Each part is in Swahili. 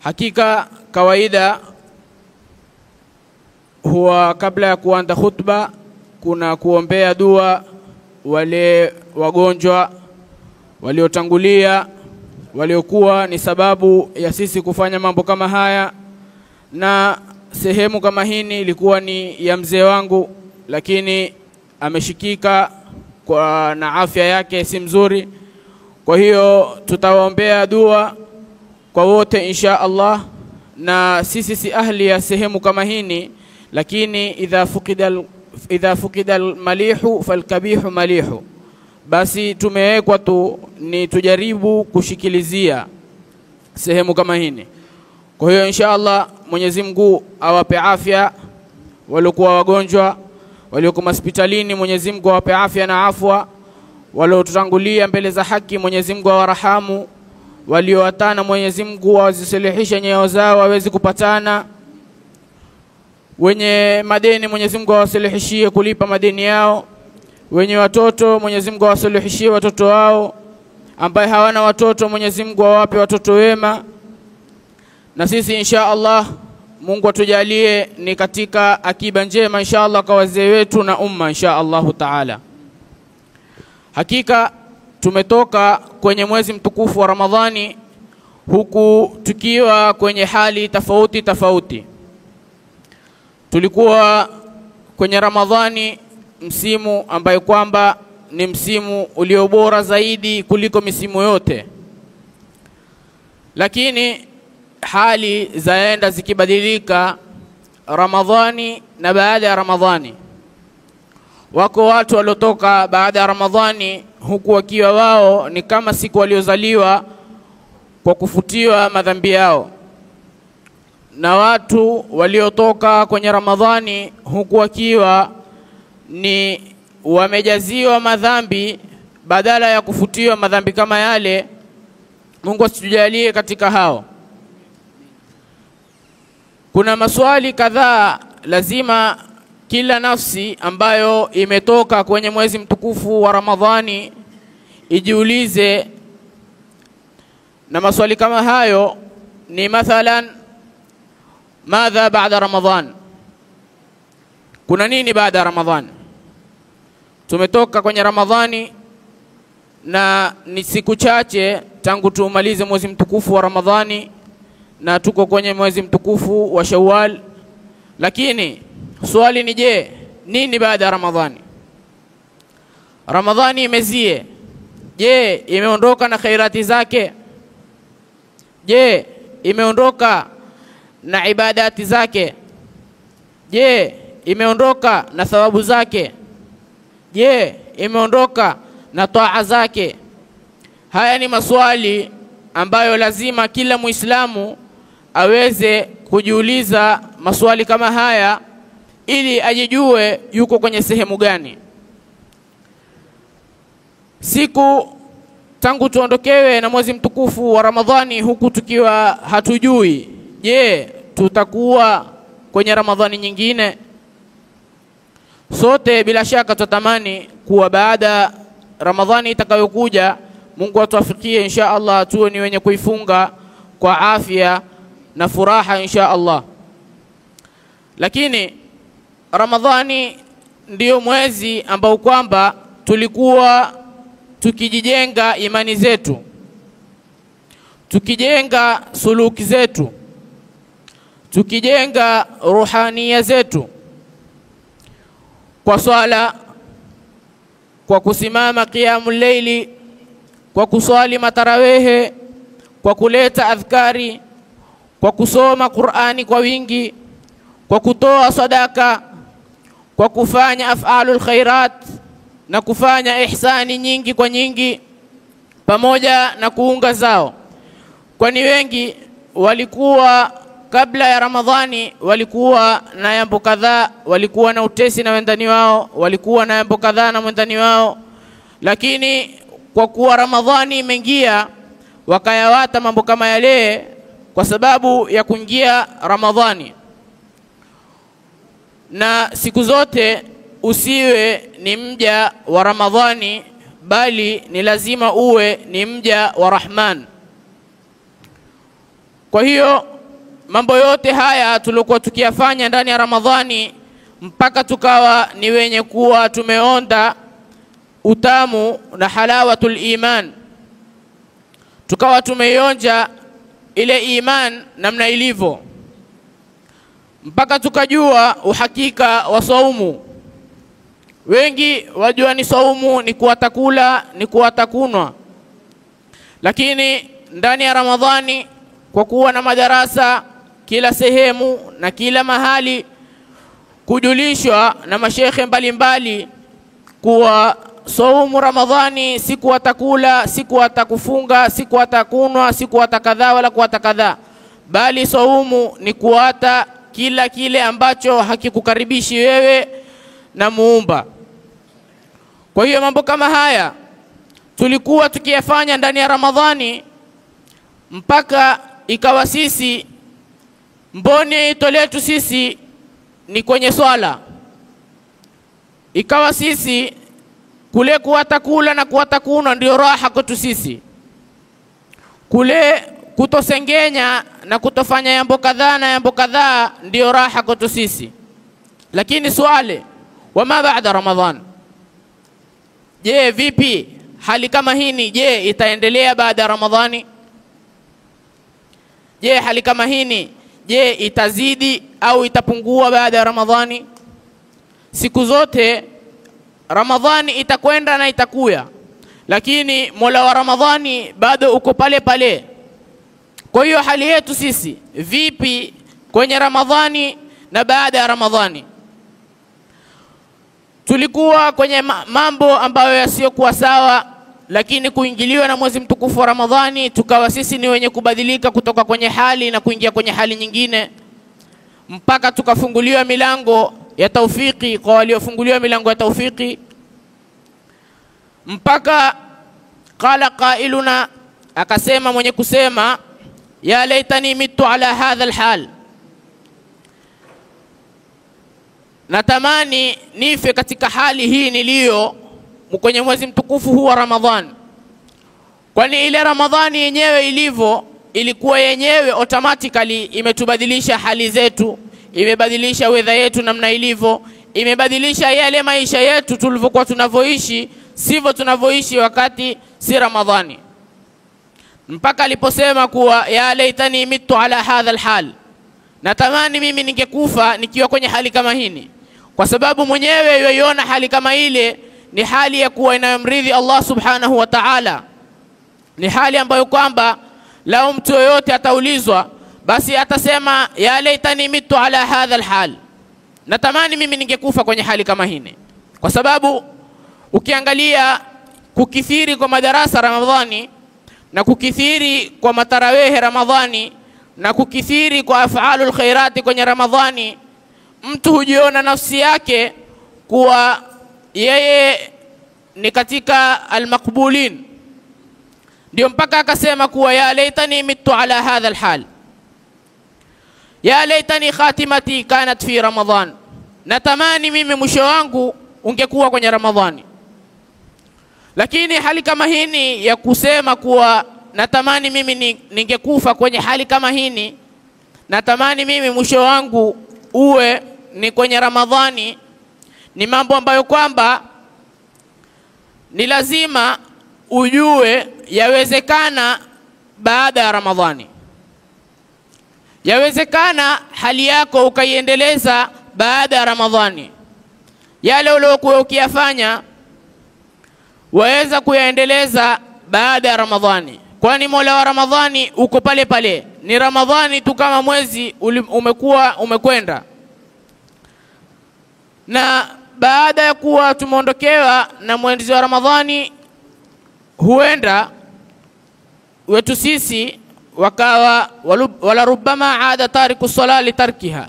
Hakika kawaida huwa kabla ya kuanza khutba kuna kuombea dua wale wagonjwa waliotangulia, waliokuwa ni sababu ya sisi kufanya mambo kama haya. Na sehemu kama hii ilikuwa ni ya mzee wangu, lakini ameshikika na afya yake si mzuri. Kwa hiyo tutawaombea dua kwa wote insha Allah. Na sisi si ahli ya sehemu kama hii, lakini idha fukida malihu falkabihu malihu, basi tumewekwa tu ni tujaribu kushikilizia sehemu kama hii. Kwa hiyo insha Allah Mwenyezi Mungu awape afya waliokuwa wagonjwa, waliokuwa hospitalini, Mwenyezi Mungu awape afya na afwa. Waliotutangulia mbele za haki, Mwenyezi Mungu awarahamu. Waliowatana, Mwenyezi Mungu awazisalihishe nyoyo zao waweze kupatana. Wenye madeni, Mwenyezi Mungu awasalihishie kulipa madeni yao. Wenye watoto, Mwenyezi Mungu awasalihishie watoto wao. Ambaye hawana watoto, Mwenyezi Mungu awape watoto wema. Na sisi insha Allah Mungu atujalie ni katika akiba njema insha Allah kwa wazee wetu na umma insha Allah taala. Hakika tumetoka kwenye mwezi mtukufu wa Ramadhani, huku tukiwa kwenye hali tofauti tofauti. Tulikuwa kwenye Ramadhani, msimu ambayo kwamba ni msimu uliobora zaidi kuliko misimu yote. Lakini hali zaenda zikibadilika Ramadhani na baada ya Ramadhani. Wako watu waliotoka baada ya Ramadhani huku wakiwa wao ni kama siku waliozaliwa kwa kufutiwa madhambi yao, na watu waliotoka kwenye Ramadhani huku wakiwa ni wamejaziwa madhambi badala ya kufutiwa madhambi kama yale. Mungu asitujalie katika hao. Kuna maswali kadhaa lazima kila nafsi ambayo imetoka kwenye mwezi mtukufu wa Ramadhani ijiulize, na maswali kama hayo ni mathalan, madha baada Ramadhan? Kuna nini baada ya Ramadhani? Tumetoka kwenye Ramadhani na ni siku chache tangu tumalize mwezi mtukufu wa Ramadhani na tuko kwenye mwezi mtukufu wa Shawwal. Lakini swali ni je, nini baada ya Ramadhani? Ramadhani imezie, je, imeondoka na khairati zake? Je, imeondoka na ibadati zake? Je, imeondoka na thawabu zake? Je, imeondoka na taa zake? Haya ni maswali ambayo lazima kila Muislamu aweze kujiuliza maswali kama haya ili ajijue yuko kwenye sehemu gani. Siku tangu tuondokewe na mwezi mtukufu wa Ramadhani huku tukiwa hatujui, je, tutakuwa kwenye Ramadhani nyingine? Sote bila shaka tutatamani kuwa baada Ramadhani itakayokuja Mungu atuafikie insha Allah tuwe ni wenye kuifunga kwa afya na furaha insha Allah. Lakini Ramadhani ndio mwezi ambao kwamba tulikuwa tukijijenga imani zetu, tukijenga suluki zetu, tukijenga ruhania zetu kwa swala, kwa kusimama qiyamul layli, kwa kuswali matarawehe, kwa kuleta adhkari, kwa kusoma Qur'ani kwa wingi, kwa kutoa sadaka, kwa kufanya af'alul khairat na kufanya ihsani nyingi kwa nyingi, pamoja na kuunga zao. Kwani wengi walikuwa kabla ya Ramadhani walikuwa na jambo kadhaa, walikuwa na utesi na wendani wao, walikuwa na jambo kadhaa na wendani wao, lakini kwa kuwa Ramadhani imeingia wakayawata mambo kama yale kwa sababu ya kuingia Ramadhani. Na siku zote usiwe ni mja wa Ramadhani, bali ni lazima uwe ni mja wa Rahman. Kwa hiyo mambo yote haya tulikuwa tukiyafanya ndani ya Ramadhani mpaka tukawa ni wenye kuwa tumeonda utamu na halawatul iman, tukawa tumeionja ile iman namna ilivyo, mpaka tukajua uhakika wa saumu. Wengi wajua ni saumu ni kuwatakula, ni kuwatakunwa, lakini ndani ya Ramadhani kwa kuwa na madarasa kila sehemu na kila mahali, kujulishwa na mashekhe mbalimbali kuwa saumu Ramadhani si kuwatakula, si kuwatakufunga, si kuwatakunwa, si kuwatakadha wala kuwatakadha, bali saumu ni kuata kila kile ambacho hakikukaribishi wewe na Muumba. Kwa hiyo mambo kama haya tulikuwa tukiyafanya ndani ya Ramadhani mpaka ikawa sisi mboni ito letu sisi ni kwenye swala. Ikawa sisi kule kuwatakula na kuwatakuna ndio raha kwetu sisi. Kule kutosengenya na kutofanya yambo kadhaa na yambo kadhaa ndio raha kwetu sisi. Lakini swali, wama baada Ramadhan? Je, vipi hali kama hini, je itaendelea baada ya Ramadhani? Je, hali kama hini, je itazidi au itapungua baada ya Ramadhani? Siku zote Ramadhani itakwenda na itakuya, lakini Mola wa Ramadhani bado uko pale pale. Kwa hiyo hali yetu sisi vipi kwenye Ramadhani na baada ya Ramadhani? Tulikuwa kwenye mambo ambayo yasiyokuwa sawa, lakini kuingiliwa na mwezi mtukufu wa Ramadhani tukawa sisi ni wenye kubadilika kutoka kwenye hali na kuingia kwenye hali nyingine, mpaka tukafunguliwa milango ya taufiki kwa waliofunguliwa milango ya taufiki, mpaka qala qailuna, akasema mwenye kusema, ya laitani mitu ala hadha alhal, natamani nife katika hali hii niliyo kwenye mwezi mtukufu huu wa Ramadhani. Kwani ile Ramadhani yenyewe ilivyo ilikuwa yenyewe automatically imetubadilisha hali zetu, imebadilisha weather yetu namna ilivyo, imebadilisha yale maisha yetu tulivyokuwa tunavyoishi, sivyo tunavyoishi wakati si Ramadhani. Mpaka aliposema kuwa ya laitani mitu ala hadha alhal, natamani mimi ningekufa nikiwa kwenye hali kama hini, kwa sababu mwenyewe yoiona hali kama ile ni hali ya kuwa inayomridhi Allah subhanahu wa ta'ala. Ni hali ambayo kwamba lao mtu yoyote ataulizwa basi atasema ya laitani mitu ala hadha alhal, natamani mimi ningekufa kwenye hali kama hini. Kwa sababu ukiangalia kukithiri kwa madarasa Ramadhani na kukithiri kwa matarawehe Ramadhani na kukithiri kwa afaalul khairati kwenye Ramadhani, mtu hujiona nafsi yake kuwa yeye ni katika almaqbulin. Ndio mpaka akasema kuwa ya laitani mitu ala hadha alhal, ya laitani khatimati kanat fi Ramadhan, natamani mimi mwisho wangu ungekuwa kwenye Ramadhani. Lakini hali kama hini ya kusema kuwa natamani mimi ningekufa kwenye hali kama hini, natamani mimi mwisho wangu uwe ni kwenye Ramadhani, ni mambo ambayo kwamba ni lazima ujue yawezekana baada ya Ramadhani. Yawezekana hali yako ukaiendeleza baada ya Ramadhani. Yale uliokuwa ukiyafanya waweza kuyaendeleza baada ya Ramadhani, kwani Mola wa Ramadhani uko pale pale. Ni Ramadhani tu kama mwezi umekuwa umekwenda. Na baada ya kuwa tumeondokewa na mwezi wa Ramadhani, huenda wetu sisi wakawa wala rubama aada tariku sala li tarkiha.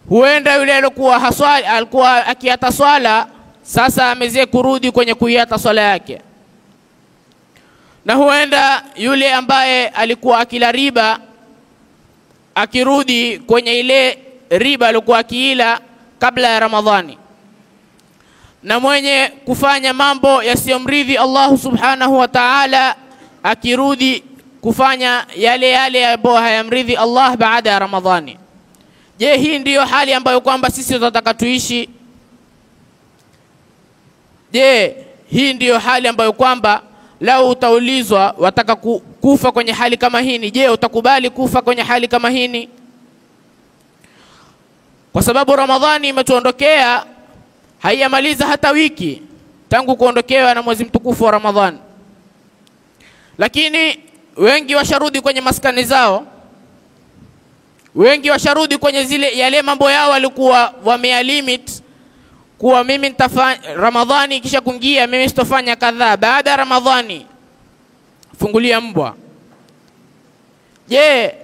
Huenda yule alikuwa haswali, alikuwa akiata swala, sasa ameze kurudi kwenye kuiata swala yake. Na huenda yule ambaye alikuwa akila riba akirudi kwenye ile riba alikuwa akiila kabla ya Ramadhani. Na mwenye kufanya mambo yasiyomridhi Allah subhanahu wa ta'ala akirudi kufanya yale ambayo hayamridhi Allah baada ya Ramadhani. Je, hii ndiyo hali ambayo kwamba sisi tunataka tuishi? Je, hii ndiyo hali ambayo kwamba lau utaulizwa wataka kufa kwenye hali kama hii, je, utakubali kufa kwenye hali kama hii? Kwa sababu Ramadhani imetuondokea, haiyamaliza hata wiki tangu kuondokewa na mwezi mtukufu wa Ramadhani. Lakini wengi washarudi kwenye maskani zao, wengi washarudi kwenye yale mambo yao walikuwa wamealimit kuwa mimi nitafanya Ramadhani kisha kuingia mimi sitofanya kadhaa, baada ya Ramadhani fungulia mbwa. Je,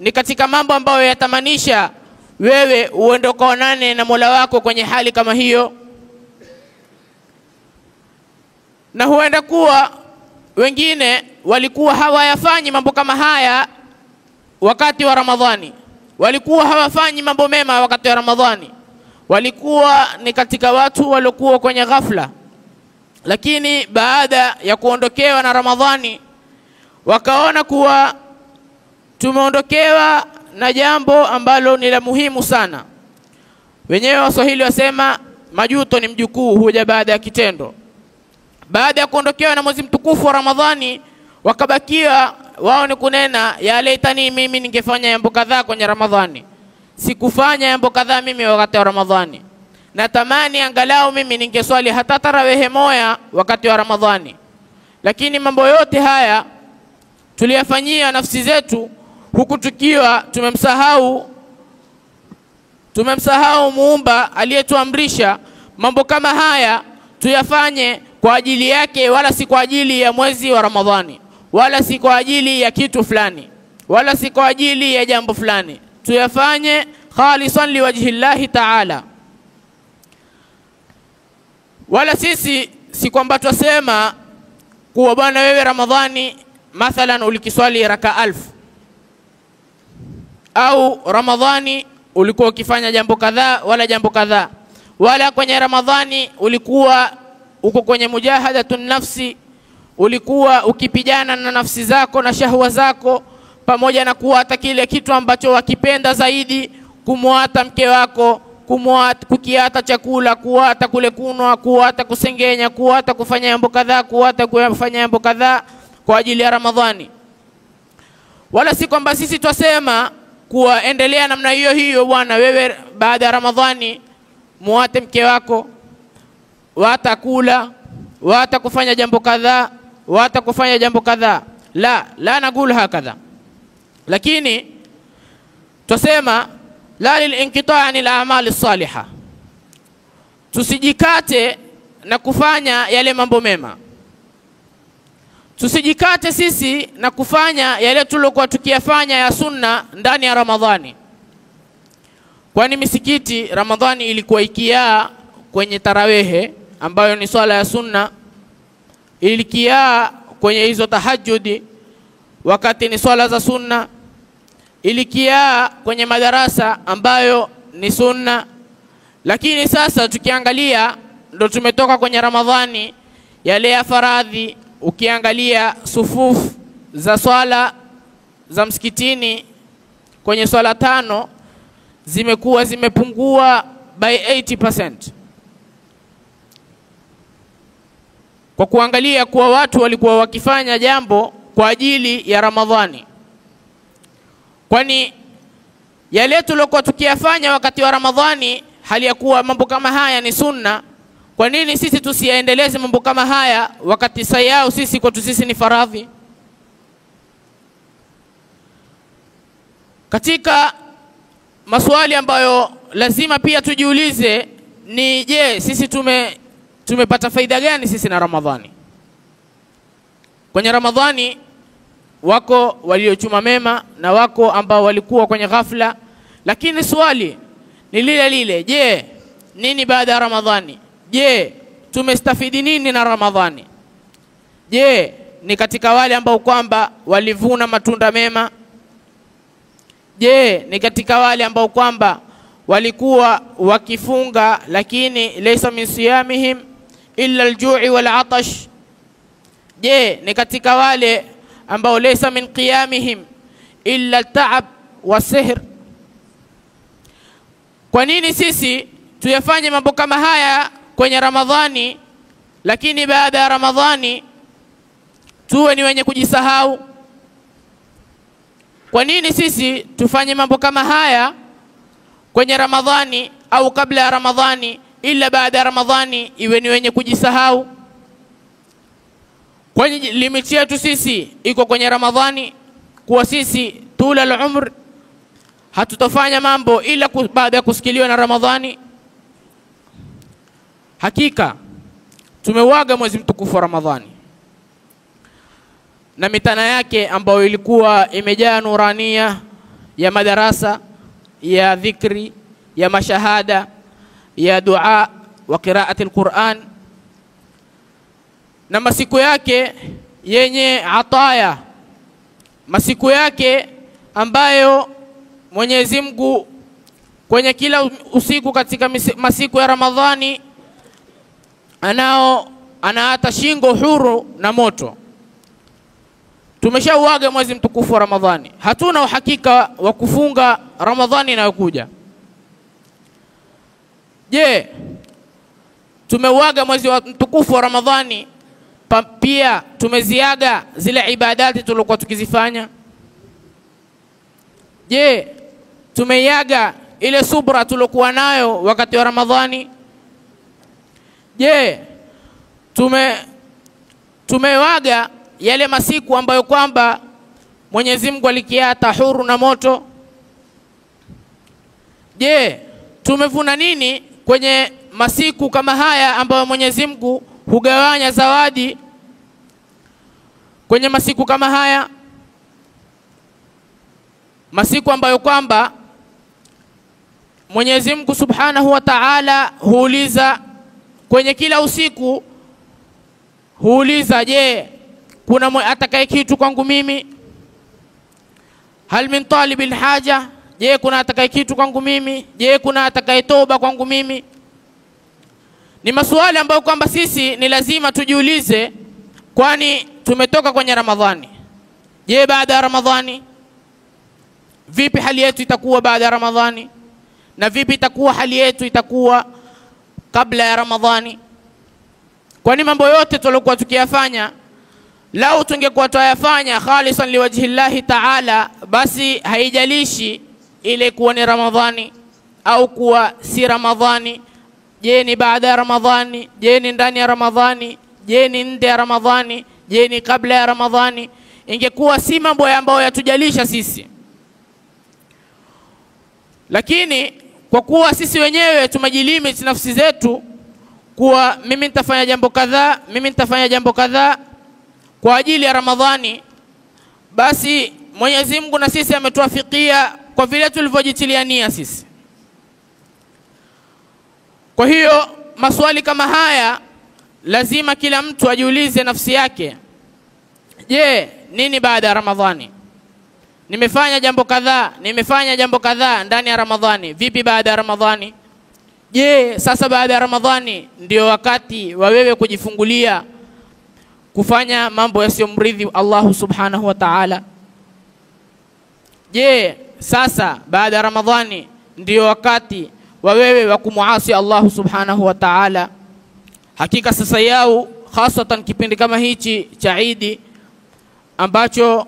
ni katika mambo ambayo yatamanisha wewe uende ukaonane na Mola wako kwenye hali kama hiyo? Na huenda kuwa wengine walikuwa hawayafanyi mambo kama haya wakati wa Ramadhani, walikuwa hawafanyi mambo mema wakati wa Ramadhani, walikuwa ni katika watu waliokuwa kwenye ghafla. Lakini baada ya kuondokewa na Ramadhani wakaona kuwa tumeondokewa na jambo ambalo ni la muhimu sana. Wenyewe Waswahili wasema majuto ni mjukuu huja baada ya kitendo. Baada ya kuondokewa na mwezi mtukufu wa Ramadhani wakabakia wao ni kunena, ya laitani mimi ningefanya jambo kadhaa kwenye Ramadhani, sikufanya jambo kadhaa mimi wakati wa Ramadhani. Natamani angalau mimi ningeswali hata tarawehe moja wakati wa Ramadhani. Lakini mambo yote haya tuliyafanyia nafsi zetu huku tukiwa tumemsahau Muumba aliyetuamrisha mambo kama haya tuyafanye kwa ajili yake, wala si kwa ajili ya mwezi wa Ramadhani, wala si kwa ajili ya kitu fulani, wala si kwa ajili ya jambo fulani. Tuyafanye khalisan liwajhi Allah ta'ala. Wala sisi si kwamba tusema kuwa bwana wewe Ramadhani mathalan ulikiswali raka 1000 au Ramadhani ulikuwa ukifanya jambo kadhaa wala jambo kadhaa, wala kwenye Ramadhani ulikuwa uko kwenye mujahadatun nafsi, ulikuwa ukipigana na nafsi zako na shahwa zako, pamoja na kuata kile kitu ambacho wakipenda zaidi, kumuata mke wako, kukiata chakula, kuata kule kunwa, kuata kusengenya, kuata kufanya jambo kadhaa, kuata kufanya jambo kadhaa kwa ajili ya Ramadhani. Wala si kwamba sisi twasema kuwa endelea namna hiyo hiyo bwana wewe baada ya Ramadhani muate mke wako, wata kula, wata kufanya jambo kadhaa, wata kufanya jambo kadhaa. La naqul hakadha. Lakini tusema la lilinqita' anil a'mali salihah, tusijikate na kufanya yale mambo mema. Tusijikate sisi na kufanya yale tulokuwa tukiyafanya ya sunna ndani ya Ramadhani. Kwani misikiti Ramadhani ilikuwa ikiaa kwenye tarawehe ambayo ni swala ya sunna, ilikiaa kwenye hizo tahajjudi wakati ni swala za sunna, ilikiaa kwenye madarasa ambayo ni sunna. Lakini sasa tukiangalia ndo tumetoka kwenye Ramadhani yale ya faradhi, ukiangalia sufufu za swala za msikitini kwenye swala 5 zimekuwa zimepungua by 80%, kwa kuangalia kuwa watu walikuwa wakifanya jambo kwa ajili ya Ramadhani. Kwani yale tulokuwa tukiyafanya wakati wa Ramadhani hali ya kuwa mambo kama haya ni sunna, kwa nini sisi tusiendeleze mambo kama haya wakati sayao sisi kwetu sisi ni faradhi? Katika maswali ambayo lazima pia tujiulize ni je, sisi tumepata faida gani sisi na Ramadhani? Kwenye Ramadhani wako waliochuma mema na wako ambao walikuwa kwenye ghafla, lakini swali ni lile, je, nini baada ya Ramadhani? Je, tumestafidi nini na Ramadhani? Je, ni katika wale ambao kwamba walivuna matunda mema? Je, ni katika wale ambao kwamba walikuwa wakifunga lakini laysa min siyamihim illa al-ju'i wal-'atash? Je, ni katika wale ambao laysa min qiyamihim illa al-ta'ab wa-sihr. Kwa nini sisi tuyafanye mambo kama haya kwenye Ramadhani, lakini baada ya Ramadhani tuwe ni wenye kujisahau? Kwa nini sisi tufanye mambo kama haya kwenye Ramadhani au kabla ya Ramadhani, ila baada ya Ramadhani iwe ni wenye kujisahau? Kwani limiti yetu sisi iko kwenye Ramadhani, kuwa sisi tula al-umr hatutafanya mambo ila baada ya kusikiliwa na Ramadhani? Hakika tumeuaga mwezi mtukufu wa Ramadhani na mitana yake ambayo ilikuwa imejaa nurania ya madarasa, ya dhikri, ya mashahada, ya dua wa qiraati al-Qur'an, na masiku yake yenye ataya, masiku yake ambayo Mwenyezi Mungu kwenye kila usiku katika masiku ya Ramadhani anaata shingo huru na moto. Tumeshauaga mwezi mtukufu wa Ramadhani, hatuna uhakika wa kufunga Ramadhani inayokuja. Je, tumeuaga mwezi mtukufu wa Ramadhani, pia tumeziaga zile ibadati tulikuwa tukizifanya? Je, tumeiaga ile subra tulikuwa nayo wakati wa Ramadhani? Je, tumewaga yale masiku ambayo kwamba Mwenyezi Mungu alikiata huru na moto? Je, tumevuna nini kwenye masiku kama haya ambayo Mwenyezi Mungu hugawanya zawadi kwenye masiku kama haya? Masiku ambayo kwamba Mwenyezi Mungu Subhanahu wa Ta'ala huuliza kwenye kila usiku, huuliza, je, kuna atakaye kitu kwangu mimi? Hal min talibil haja? Je, kuna atakaye kitu kwangu mimi? Je, kuna atakaye toba kwangu mimi? Ni maswali ambayo kwamba sisi ni lazima tujiulize, kwani tumetoka kwenye Ramadhani. Je, baada ya Ramadhani vipi hali yetu itakuwa baada ya Ramadhani, na vipi itakuwa hali yetu itakuwa kabla ya Ramadhani? Kwani mambo yote tulikuwa tukiyafanya, lau tungekuwa tuyafanya khalisan liwajhi Allah Ta'ala, basi haijalishi ile kuwa ni Ramadhani au kuwa si Ramadhani. Je, ni baada ya Ramadhani? Je, ni ndani ya Ramadhani? Je, ni nje ya Ramadhani? Je, ni kabla ya Ramadhani? Ingekuwa si mambo ambayo yatujalisha sisi. Lakini kwa kuwa sisi wenyewe tumejilimit nafsi zetu kuwa mimi nitafanya jambo kadhaa, mimi nitafanya jambo kadhaa kwa ajili ya Ramadhani, basi Mwenyezi Mungu na sisi ametuafikia kwa vile tulivyojitilia nia sisi. Kwa hiyo maswali kama haya lazima kila mtu ajiulize nafsi yake. Je, nini baada ya Ramadhani? Nimefanya jambo kadhaa, nimefanya jambo kadhaa ndani ya Ramadhani, vipi baada ya Ramadhani? Je, sasa baada ya Ramadhani ndio wakati wa wewe kujifungulia kufanya mambo yasiyomridhi Allah Subhanahu wa Ta'ala? Je, sasa baada ya Ramadhani ndio wakati wa wewe wa kumuasi Allah Subhanahu wa Ta'ala? Hakika sasa yao, hasatan kipindi kama hichi cha Eid ambacho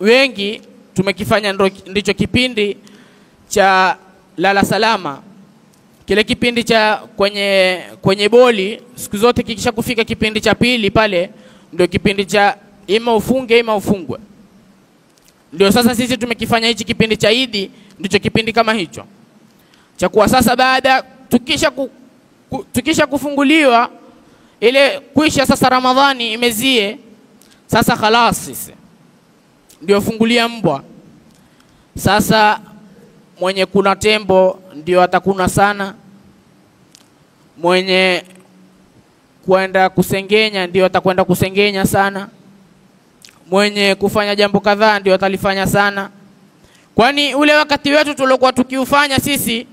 wengi tumekifanya ndicho kipindi cha lala salama, kile kipindi cha kwenye boli. Siku zote kikisha kufika kipindi cha pili pale ndio kipindi cha ima ufunge ima ufungwe. Ndio sasa sisi tumekifanya hichi kipindi cha Eid, ndicho kipindi kama hicho cha kuwa sasa baada tukisha kufunguliwa ile kuisha sasa Ramadhani imezie, sasa khalas sisi ndio fungulia mbwa. Sasa mwenye kuna tembo ndio atakuna sana, mwenye kwenda kusengenya ndio atakwenda kusengenya sana, mwenye kufanya jambo kadhaa ndio atalifanya sana. Kwani ule wakati wetu tuliokuwa tukiufanya sisi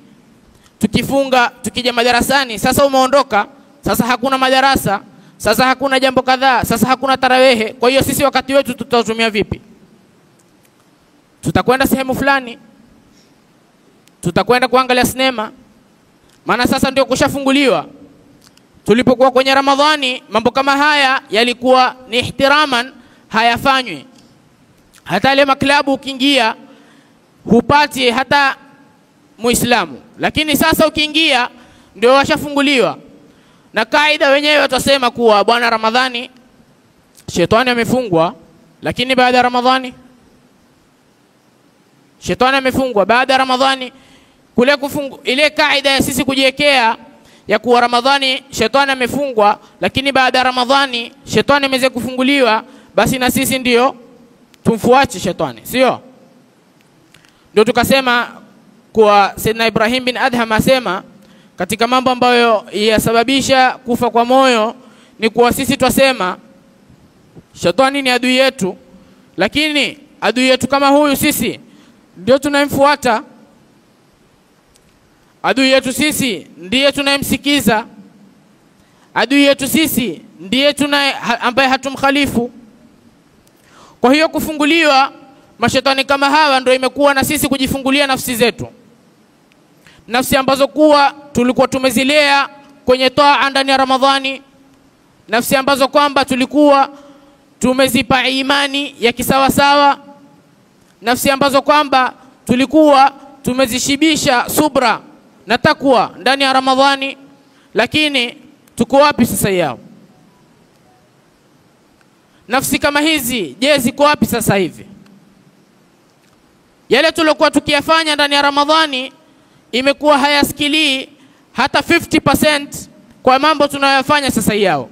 tukifunga, tukija madarasani, sasa umeondoka, sasa hakuna madarasa, sasa hakuna jambo kadhaa, sasa hakuna tarawehe. Kwa hiyo sisi wakati wetu tutautumia vipi? Tutakwenda sehemu fulani, tutakwenda kuangalia sinema, maana sasa ndio kushafunguliwa. Tulipokuwa kwenye Ramadhani mambo kama haya yalikuwa ni ihtiraman, hayafanywi. Hata ile maklabu ukiingia hupati hata Muislamu, lakini sasa ukiingia ndio washafunguliwa. Na kaida wenyewe watasema kuwa bwana, Ramadhani shetani amefungwa, lakini baada ya Ramadhani shetani amefungwa. Baada ya Ramadhani kule ile kaida ya sisi kujiwekea ya kuwa Ramadhani shetani amefungwa, lakini baada ya Ramadhani shetani ameweza kufunguliwa, basi na sisi ndio tumfuate shetani, sio? Ndio tukasema kwa Sayyidina Ibrahim bin Adham asema katika mambo ambayo yasababisha kufa kwa moyo ni kuwa sisi twasema shetani ni adui yetu, lakini adui yetu kama huyu sisi ndio tunayemfuata. Adui yetu sisi ndiye tunayemsikiza. Adui yetu sisi ndiye ambaye hatumkhalifu. Kwa hiyo kufunguliwa mashetani kama hawa ndio imekuwa na sisi kujifungulia nafsi zetu, nafsi ambazo kuwa tulikuwa tumezilea kwenye taa ndani ya Ramadhani, nafsi ambazo kwamba tulikuwa tumezipa imani ya kisawa sawa, nafsi ambazo kwamba tulikuwa tumezishibisha subra na takwa ndani ya Ramadhani, lakini tuko wapi sasa yao? Nafsi kama hizi je, ziko wapi sasa hivi? Yale tulikuwa tukiyafanya ndani ya Ramadhani imekuwa hayasikilii hata 50% kwa mambo tunayofanya sasa yao.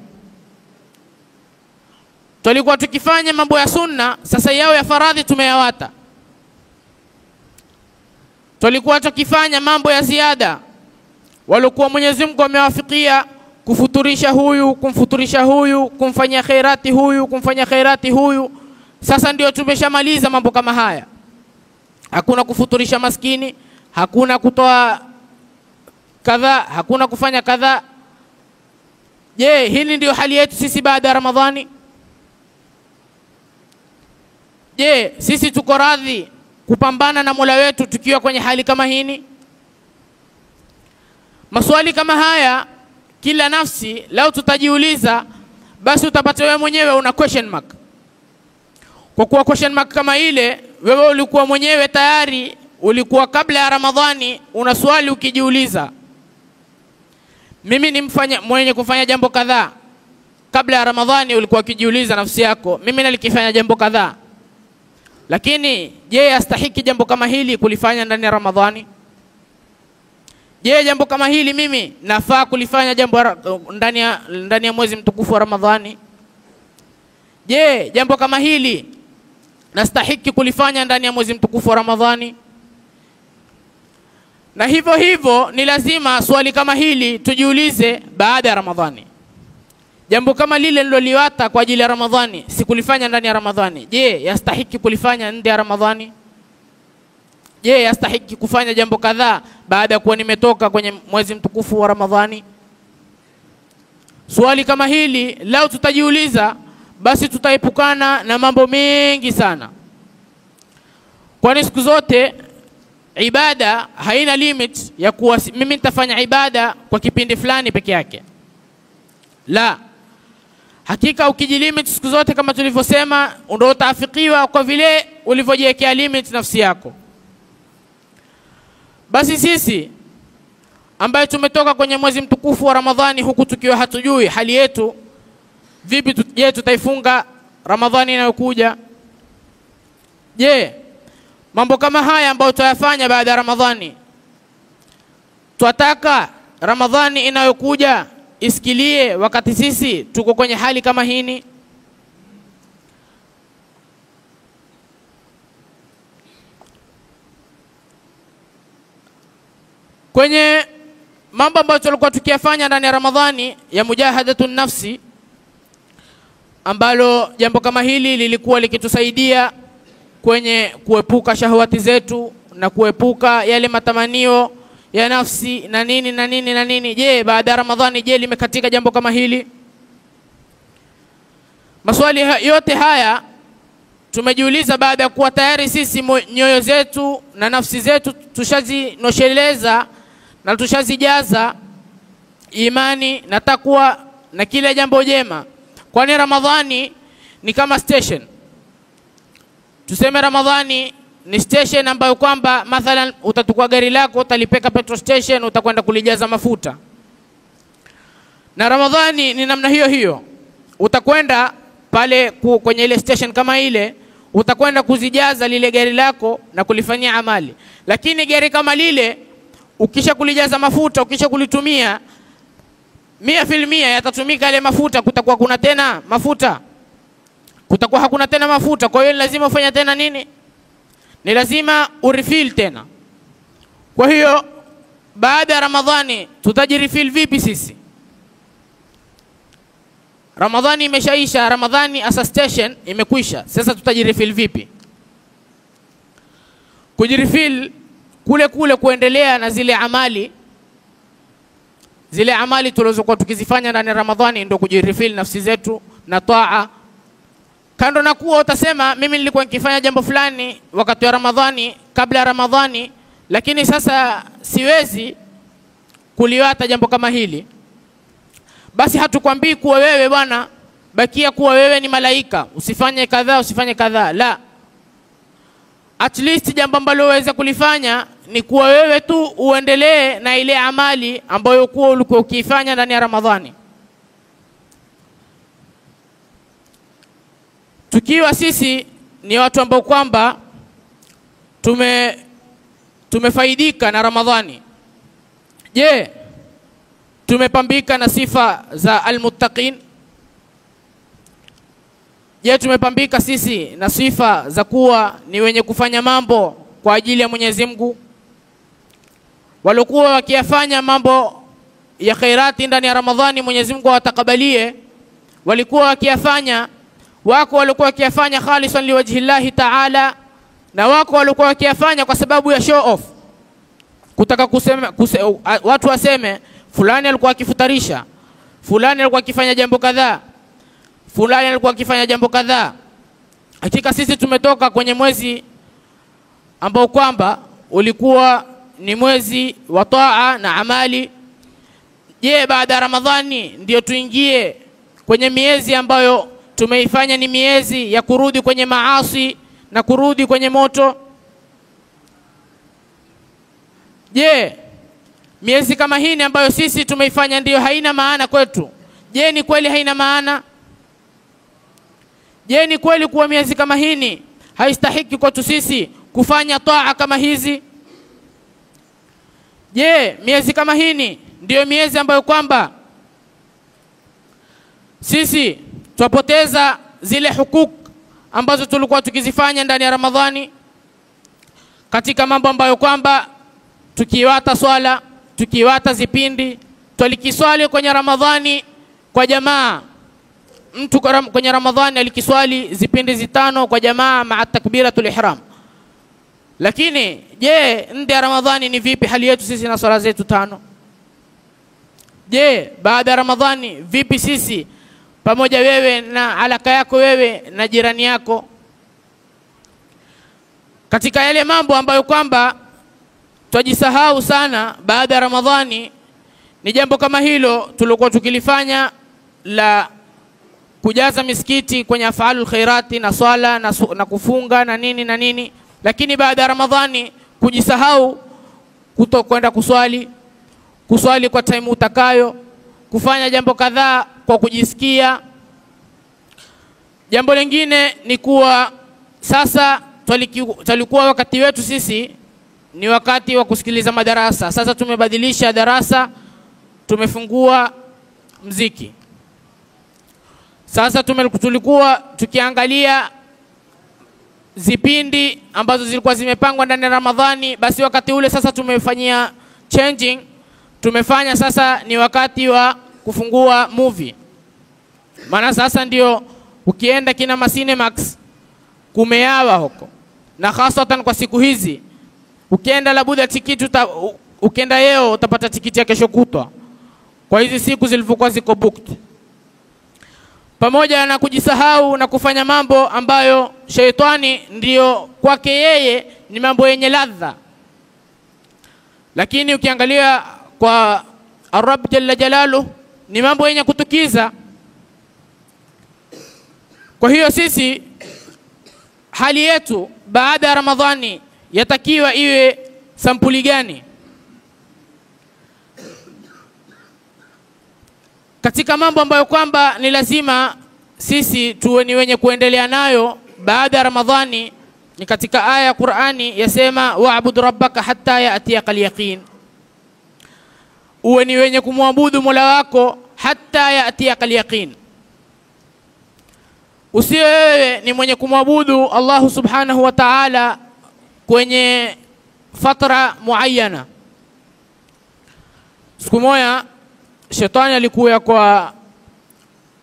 Tulikuwa tukifanya mambo ya sunna, sasa yao ya faradhi tumeyawata. Tulikuwa tukifanya mambo ya ziada, walikuwa Mwenyezi Mungu amewafikia kufuturisha huyu, kumfuturisha huyu, kumfanyia khairati huyu, kumfanyia khairati huyu. Sasa ndio tumeshamaliza mambo kama haya. Hakuna kufuturisha maskini, hakuna kutoa kadha, hakuna kufanya kadha. Je, hili ndio hali yetu sisi baada ya Ramadhani? Je, sisi tuko radhi kupambana na Mola wetu tukiwa kwenye hali kama hini? Maswali kama haya kila nafsi lao tutajiuliza, basi utapata wewe mwenyewe una question mark. Kwa kuwa question mark kama ile, wewe ulikuwa mwenyewe tayari, ulikuwa kabla ya Ramadhani una swali ukijiuliza, mimi ni mwenye kufanya jambo kadhaa. Kabla ya Ramadhani ulikuwa ukijiuliza nafsi yako, mimi nalikifanya jambo kadhaa, lakini je, yastahiki jambo kama hili kulifanya ndani ya Ramadhani? Je, jambo kama hili mimi nafaa kulifanya jambo ndani ya mwezi mtukufu wa Ramadhani? Je, jambo kama hili nastahiki kulifanya ndani ya mwezi mtukufu wa Ramadhani? Na hivyo hivyo ni lazima swali kama hili tujiulize baada ya Ramadhani. Jambo kama lile niloliwata kwa ajili ya Ramadhani sikulifanya ndani ya Ramadhani, je, yastahiki kulifanya nje ya Ramadhani? Je, yastahiki kufanya jambo kadhaa baada ya kuwa nimetoka kwenye mwezi mtukufu wa Ramadhani? Swali kama hili lao tutajiuliza, basi tutaepukana na mambo mengi sana. Kwani siku zote ibada haina limit ya kuwa mimi nitafanya ibada kwa kipindi fulani peke yake. La, hakika ukijilimit siku zote kama tulivyosema, ndio utaafikiwa kwa vile ulivyojiwekea limit nafsi yako. Basi sisi ambaye tumetoka kwenye mwezi mtukufu wa Ramadhani huku tukiwa hatujui hali yetu vipi, je, tutaifunga Ramadhani inayokuja? Je, mambo kama haya ambayo tutayafanya baada ya Ramadhani, tunataka Ramadhani inayokuja isikilie wakati sisi tuko kwenye hali kama hini? Kwenye mambo ambayo tulikuwa tukiyafanya ndani ya Ramadhani ya mujahadatun nafsi, ambalo jambo kama hili lilikuwa likitusaidia kwenye kuepuka shahawati zetu na kuepuka yale matamanio ya nafsi na nini na nini na nini. Je, baada ya Ramadhani je limekatika jambo kama hili? Maswali yote haya tumejiuliza baada ya kuwa tayari sisi nyoyo zetu na nafsi zetu tushazinosheleza na tushazijaza imani na takwa na kila jambo jema. Kwani Ramadhani ni kama station. Tuseme Ramadhani ni station ambayo kwamba mathalan utatukua gari lako utalipeka petrol station, utakwenda kulijaza mafuta. Na Ramadhani ni namna hiyo hiyo. Utakwenda pale kwenye ile station kama ile, utakwenda kuzijaza lile gari lako na kulifanyia amali. Lakini gari kama lile ukisha kulijaza mafuta, ukisha kulitumia 100% yatatumika ile mafuta, kutakuwa kuna tena mafuta? Kutakuwa hakuna tena mafuta. Kwa hiyo lazima ufanye tena nini? Ni lazima urefill tena. Kwa hiyo baada ya Ramadhani tutajirefill vipi sisi? Ramadhani imeshaisha, Ramadhani as a station imekwisha. Sasa tutajirefill vipi? Kujirefill kule kuendelea na zile amali tulizokuwa tukizifanya ndani ya Ramadhani, ndio kujirefill nafsi zetu na taa. Kando na kuwa utasema mimi nilikuwa nikifanya jambo fulani wakati wa Ramadhani, kabla ya Ramadhani, lakini sasa siwezi kuliwata jambo kama hili. Basi hatukwambii kuwa wewe bwana bakia kuwa wewe ni malaika, usifanye kadhaa, usifanye kadhaa. La. At least jambo ambalo uweza kulifanya ni kuwa wewe tu uendelee na ile amali ambayo kuwa ulikuwa ukifanya ndani ya Ramadhani. Tukiwa sisi ni watu ambao kwamba tumefaidika na Ramadhani, je, tumepambika na sifa za almuttaqin? Je, tumepambika sisi na sifa za kuwa ni wenye kufanya mambo kwa ajili ya Mwenyezi Mungu? Walikuwa wakiyafanya mambo ya khairati ndani ya Ramadhani, Mwenyezi Mungu awatakabalie. Walikuwa wakiyafanya, wako walikuwa wakiyafanya khalisan liwajhi Allah Ta'ala, na wako walikuwa wakiyafanya kwa sababu ya show off, kutaka watu waseme fulani alikuwa akifutarisha, fulani alikuwa akifanya jambo kadhaa, fulani alikuwa akifanya jambo kadhaa. Hakika sisi tumetoka kwenye mwezi ambao kwamba ulikuwa ni mwezi wa taa na amali. Je, baada ya Ramadhani ndio tuingie kwenye miezi ambayo tumeifanya ni miezi ya kurudi kwenye maasi na kurudi kwenye moto? Je, miezi kama hii ambayo sisi tumeifanya ndio haina maana kwetu? Je, ni kweli haina maana? Je, ni kweli kuwa miezi kama hii haistahiki kwetu sisi kufanya taa kama hizi? Je, miezi kama hii ndio miezi ambayo kwamba sisi tupoteza zile hukuku ambazo tulikuwa tukizifanya ndani ya Ramadhani, katika mambo ambayo kwamba tukiwata swala, tukiwata zipindi, tulikiswali kwenye Ramadhani kwa jamaa? Mtu kwenye Ramadhani alikiswali zipindi 5 kwa jamaa maa takbiratul ihram. Lakini je, nje ya Ramadhani ni vipi hali yetu sisi na swala zetu 5? Je, baada ya Ramadhani vipi sisi pamoja wewe na alaka yako wewe na jirani yako? Katika yale mambo ambayo kwamba twajisahau sana baada ya Ramadhani ni jambo kama hilo tulikuwa tukilifanya la kujaza misikiti kwenye afalul khairati na swala na kufunga na nini na nini. Lakini baada ya Ramadhani kujisahau, kutokwenda kuswali kwa time utakayo, kufanya jambo kadhaa kwa kujisikia. Jambo lingine ni kuwa sasa tulikuwa wakati wetu sisi ni wakati wa kusikiliza madarasa. Sasa tumebadilisha darasa, tumefungua mziki. Sasa tulikuwa tukiangalia zipindi ambazo zilikuwa zimepangwa ndani ya Ramadhani, basi wakati ule sasa tumefanyia changing. Tumefanya sasa ni wakati wa kufungua movie. Maana sasa ndio ukienda kina Cinemax kumeawa huko, na hasatan kwa siku hizi ukienda labda tikiti ukienda leo utapata tikiti ya kesho kutwa, kwa hizi siku zilivyokuwa ziko booked. pamoja na kujisahau na kufanya mambo ambayo sheitani ndiyo kwake yeye ni mambo yenye ladha. Lakini ukiangalia kwa Ar-Rabb Jalla Jalaluhu ni mambo yenye kutukiza. Kwa hiyo sisi hali yetu baada ya Ramadhani yatakiwa iwe sampuli gani? Katika mambo ambayo kwamba ni lazima sisi tuwe ni wenye kuendelea nayo baada ya Ramadhani ni katika aya ya Qur'ani yasema wa'bud rabbaka hatta ya'tiyakal yaqin. Uwe ni wenye kumwabudu Mola wako hatta ya'tiyakal yaqin. Usiwe wewe ni mwenye kumwabudu Allah subhanahu wa ta'ala kwenye fatra muayyana. Siku moja shetani alikuwa kwa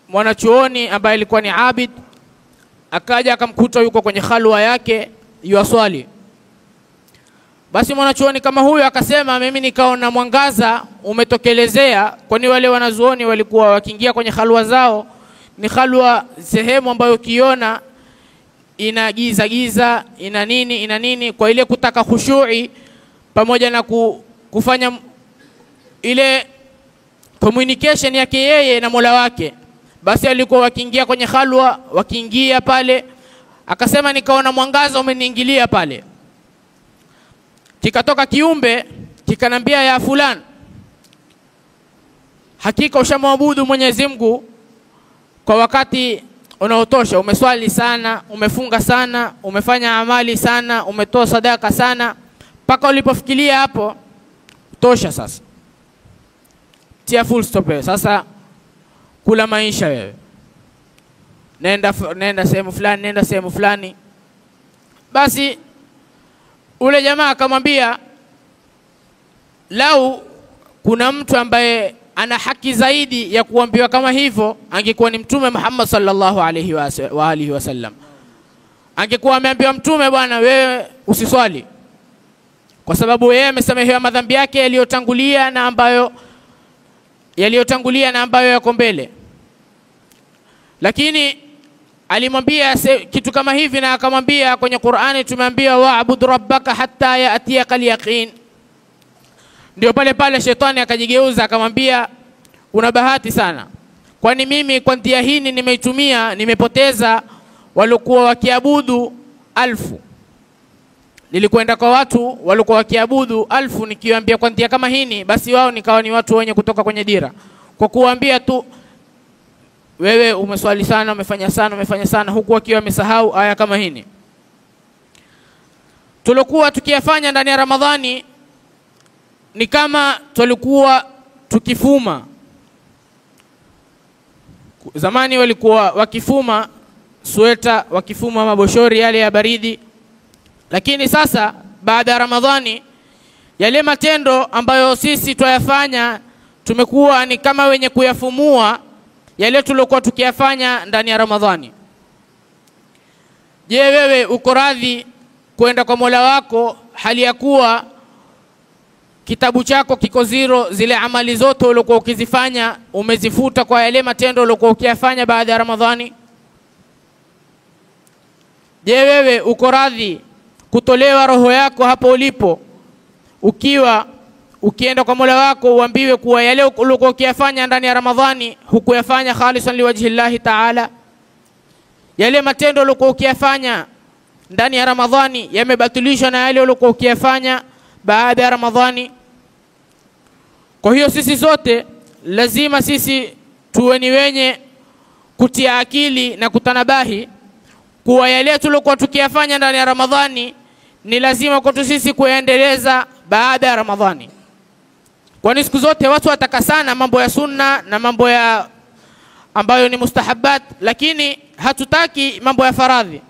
mwanachuoni ambaye alikuwa ni abid, akaja akamkuta yuko kwenye khalwa yake yuaswali. Basi mwanachuoni kama huyo akasema, mimi nikaona mwangaza umetokelezea, kwani wale wanazuoni walikuwa wakiingia kwenye khalwa zao ni khalwa sehemu ambayo ukiona ina giza giza, ina nini, kwa ile kutaka khushui pamoja na kufanya ile communication yake yeye na Mola wake. Basi alikuwa wakiingia kwenye khalwa, wakiingia pale, akasema nikaona mwangaza umeniingilia pale. Kikatoka kiumbe kikanambia, ya fulani, hakika ushamwabudu Mwenyezi Mungu kwa wakati unaotosha, umeswali sana, umefunga sana, umefanya amali sana, umetoa sadaka sana, mpaka ulipofikiria hapo tosha. Sasa tia full stop wewe. Sasa kula maisha wewe, nenda sehemu fulani, nenda sehemu fulani. Basi ule jamaa akamwambia, lau kuna mtu ambaye ana haki zaidi ya kuambiwa kama hivyo, angekuwa ni Mtume Muhammad sallallahu alaihi wa alihi wasallam. Angekuwa ameambiwa Mtume, bwana wewe usiswali, kwa sababu yeye amesamehewa madhambi yake yaliyotangulia na ambayo yako mbele. Lakini alimwambia kitu kama hivi, na akamwambia kwenye Qur'ani tumeambiwa wa'bud rabbaka hatta ya'tiyakal yaqin. Ndio pale pale shetani akajigeuza akamwambia, una bahati sana, kwani mimi kwa njia hii nimeitumia, nimepoteza walikuwa wakiabudu 1000. Nilikwenda kwa watu walikuwa wakiabudu 1000, nikiwaambia kwa njia kama hii, basi wao nikawa ni watu wenye kutoka kwenye dira, kwa kuambia tu wewe umeswali sana, umefanya sana, huku akiwa amesahau aya kama hii. Tulikuwa tukiyafanya ndani ya Ramadhani ni kama tulikuwa tukifuma. Zamani walikuwa wakifuma sweta, wakifuma maboshori yale ya baridi. Lakini sasa baada ya Ramadhani yale matendo ambayo sisi tuyafanya tumekuwa ni kama wenye kuyafumua yale tulikuwa tukiyafanya ndani ya Ramadhani. Je, wewe uko radhi kwenda kwa Mola wako hali ya kuwa kitabu chako kiko zero, zile amali zote ulikuwa ukizifanya umezifuta kwa yale matendo ulikuwa ukiyafanya baada ya Ramadhani? Je, wewe uko radhi kutolewa roho yako hapo ulipo, ukienda kwa Mola wako uambiwe kuwa yale ulikuwa ukiyafanya ndani ya Ramadhani hukuyafanya khalisan liwajhi Allah Ta'ala? Yale matendo ulikuwa ukiyafanya ndani ya Ramadhani yamebatilishwa na yale ulikuwa ukiyafanya baada ya Ramadhani. Kwa hiyo sisi sote lazima sisi tuwe ni wenye kutia akili na kutanabahi kuwa yale tulikuwa tukiyafanya ndani ya Ramadhani ni lazima kwetu sisi kuendeleza baada ya Ramadhani. Kwani siku zote watu wataka sana mambo ya sunna na mambo ya ambayo ni mustahabat, lakini hatutaki mambo ya faradhi.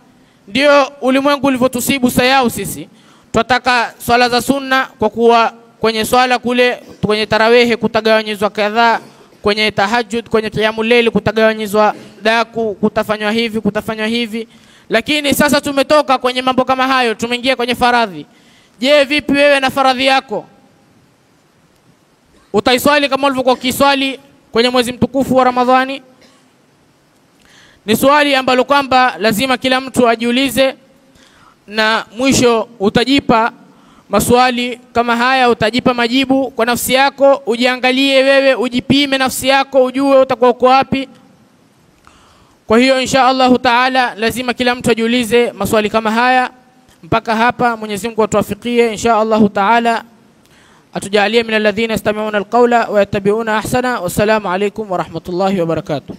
Ndio ulimwengu ulivyotusibu sayau sisi. Tunataka swala za sunna, kwa kuwa kwenye swala kule kwenye tarawehe kutagawanyizwa kadhaa, kwenye tahajjud, kwenye qiyamul layl kutagawanyizwa daku, kutafanywa hivi. Lakini sasa tumetoka kwenye mambo kama hayo, tumeingia kwenye faradhi. Je, vipi wewe na faradhi yako? Utaiswali kama ulivyokuwa ukiswali kwenye mwezi mtukufu wa Ramadhani? Ni swali ambalo kwamba lazima kila mtu ajiulize, na mwisho utajipa maswali kama haya, utajipa majibu kwa nafsi yako. Ujiangalie wewe, ujipime nafsi yako, ujue utakuwa uko wapi. Kwa hiyo insha Allah taala lazima kila mtu ajiulize maswali kama haya. Mpaka hapa Mwenyezi Mungu atuwafikie insha Allah taala, atujalie min alladhina yastami'una alqawla wa yattabi'una ahsana. Wassalamu alaykum wa rahmatullahi wa barakatuh.